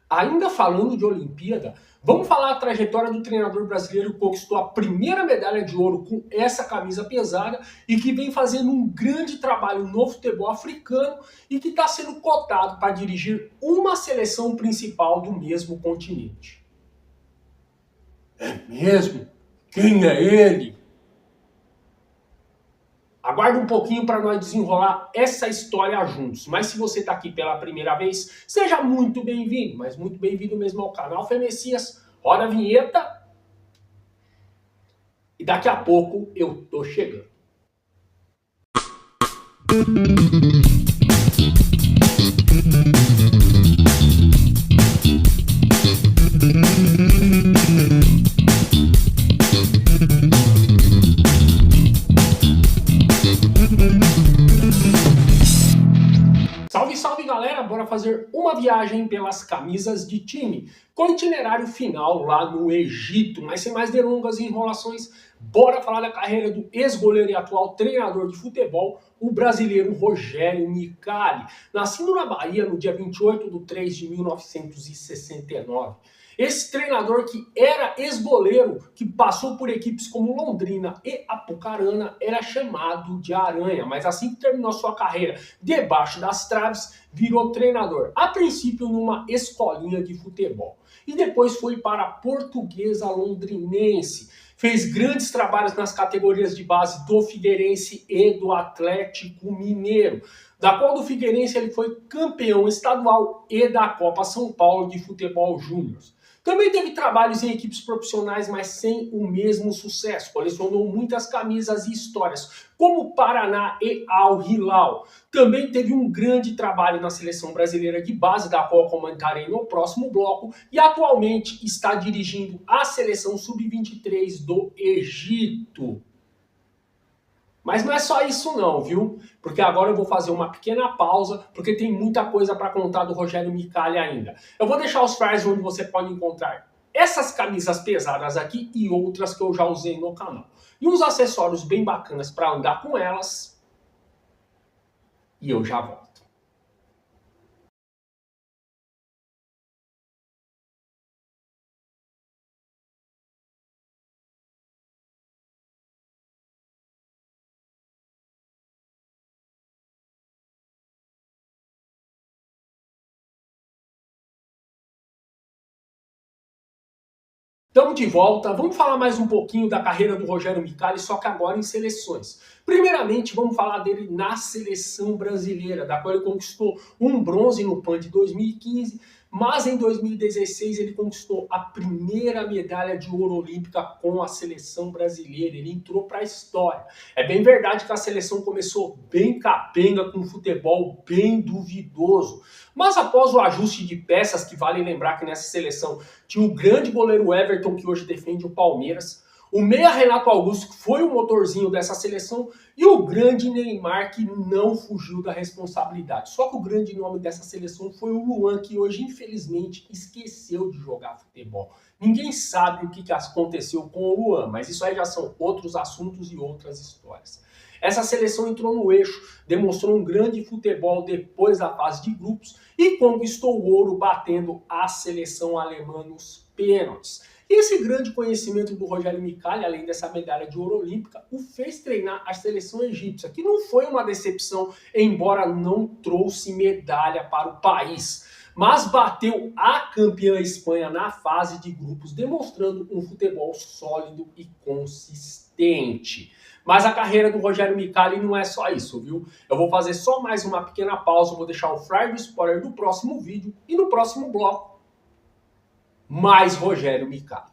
Ainda falando de Olimpíada, vamos falar a trajetória do treinador brasileiro que conquistou a primeira medalha de ouro com essa camisa pesada e que vem fazendo um grande trabalho no futebol africano e que está sendo cotado para dirigir uma seleção principal do mesmo continente. É mesmo? Quem é ele? Aguarde um pouquinho para nós desenrolar essa história juntos. Mas se você está aqui pela primeira vez, seja muito bem-vindo, mas muito bem-vindo mesmo ao canal Fé Messias. Roda a vinheta e daqui a pouco eu tô chegando. Salve, salve galera, bora fazer uma viagem pelas camisas de time, com itinerário final lá no Egito. Mas sem mais delongas e enrolações, bora falar da carreira do ex-goleiro e atual treinador de futebol, o brasileiro Rogério Micali. Nascido na Bahia no dia 28 de 3 de 1969. Esse treinador que era ex-goleiro, que passou por equipes como Londrina e Apucarana, era chamado de Aranha, mas assim que terminou sua carreira debaixo das traves, virou treinador, a princípio numa escolinha de futebol. E depois foi para a Portuguesa Londrinense. Fez grandes trabalhos nas categorias de base do Figueirense e do Atlético Mineiro, da qual do Figueirense ele foi campeão estadual e da Copa São Paulo de Futebol Júnior. Também teve trabalhos em equipes profissionais, mas sem o mesmo sucesso. Colecionou muitas camisas e histórias, como Paraná e Al Hilal. Também teve um grande trabalho na seleção brasileira de base, da qual comentarei no próximo bloco, e atualmente está dirigindo a seleção sub-23 do Egito. Mas não é só isso não, viu? Porque agora eu vou fazer uma pequena pausa, porque tem muita coisa para contar do Rogério Micali ainda. Eu vou deixar os flyers onde você pode encontrar essas camisas pesadas aqui e outras que eu já usei no canal. E uns acessórios bem bacanas para andar com elas. E eu já volto. Estamos de volta, vamos falar mais um pouquinho da carreira do Rogério Micali, só que agora em seleções. Primeiramente, vamos falar dele na seleção brasileira, da qual ele conquistou um bronze no PAN de 2015, mas em 2016 ele conquistou a primeira medalha de ouro olímpica com a seleção brasileira. Ele entrou para a história. É bem verdade que a seleção começou bem capenga, com um futebol bem duvidoso. Mas após o ajuste de peças, que vale lembrar que nessa seleção tinha o grande goleiro Everton, que hoje defende o Palmeiras, o meia Renato Augusto, que foi o motorzinho dessa seleção, e o grande Neymar, que não fugiu da responsabilidade. Só que o grande nome dessa seleção foi o Luan, que hoje, infelizmente, esqueceu de jogar futebol. Ninguém sabe o que aconteceu com o Luan, mas isso aí já são outros assuntos e outras histórias. Essa seleção entrou no eixo, demonstrou um grande futebol depois da fase de grupos e conquistou o ouro batendo a seleção alemã nos pênaltis. E esse grande conhecimento do Rogério Micali, além dessa medalha de ouro olímpica, o fez treinar a seleção egípcia, que não foi uma decepção, embora não trouxe medalha para o país. Mas bateu a campeã Espanha na fase de grupos, demonstrando um futebol sólido e consistente. Mas a carreira do Rogério Micali não é só isso, viu? Eu vou fazer só mais uma pequena pausa, vou deixar o flyer do spoiler do próximo vídeo e no próximo bloco, mais Rogério Micali.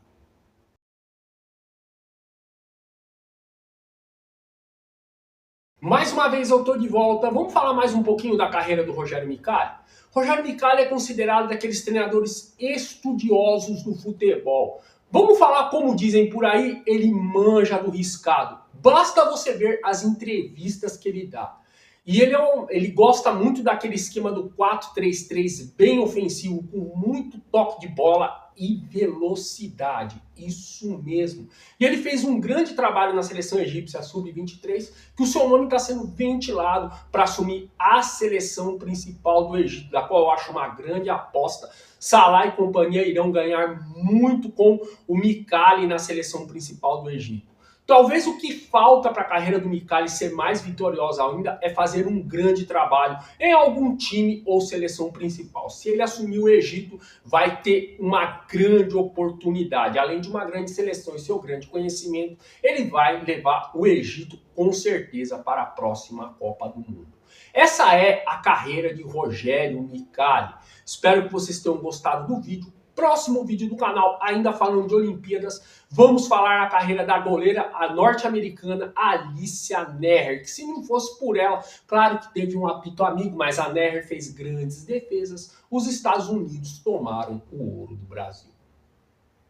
Mais uma vez eu tô de volta, vamos falar mais um pouquinho da carreira do Rogério Micali? Rogério Micali é considerado daqueles treinadores estudiosos do futebol. Vamos falar como dizem por aí, ele manja do riscado. Basta você ver as entrevistas que ele dá. E ele gosta muito daquele esquema do 4-3-3 bem ofensivo, com muito toque de bola e velocidade. Isso mesmo. E ele fez um grande trabalho na seleção egípcia sub-23, que o seu nome está sendo ventilado para assumir a seleção principal do Egito, da qual eu acho uma grande aposta. Salah e companhia irão ganhar muito com o Micali na seleção principal do Egito. Talvez o que falta para a carreira do Micali ser mais vitoriosa ainda é fazer um grande trabalho em algum time ou seleção principal. Se ele assumir o Egito, vai ter uma grande oportunidade. Além de uma grande seleção e seu grande conhecimento, ele vai levar o Egito com certeza para a próxima Copa do Mundo. Essa é a carreira de Rogério Micali. Espero que vocês tenham gostado do vídeo. Próximo vídeo do canal, ainda falando de Olimpíadas, vamos falar a carreira da goleira norte-americana Alicia Neher, que se não fosse por ela, claro que teve um apito amigo, mas a Neher fez grandes defesas, os Estados Unidos tomaram o ouro do Brasil.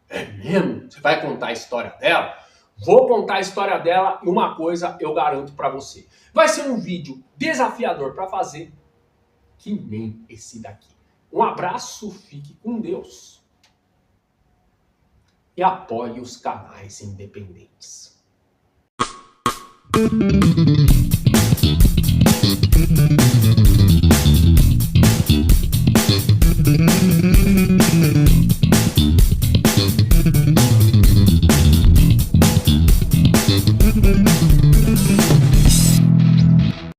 É mesmo? Você vai contar a história dela? Vou contar a história dela e uma coisa eu garanto para você. Vai ser um vídeo desafiador para fazer, que nem esse daqui. Um abraço, fique com Deus. E apoie os canais independentes.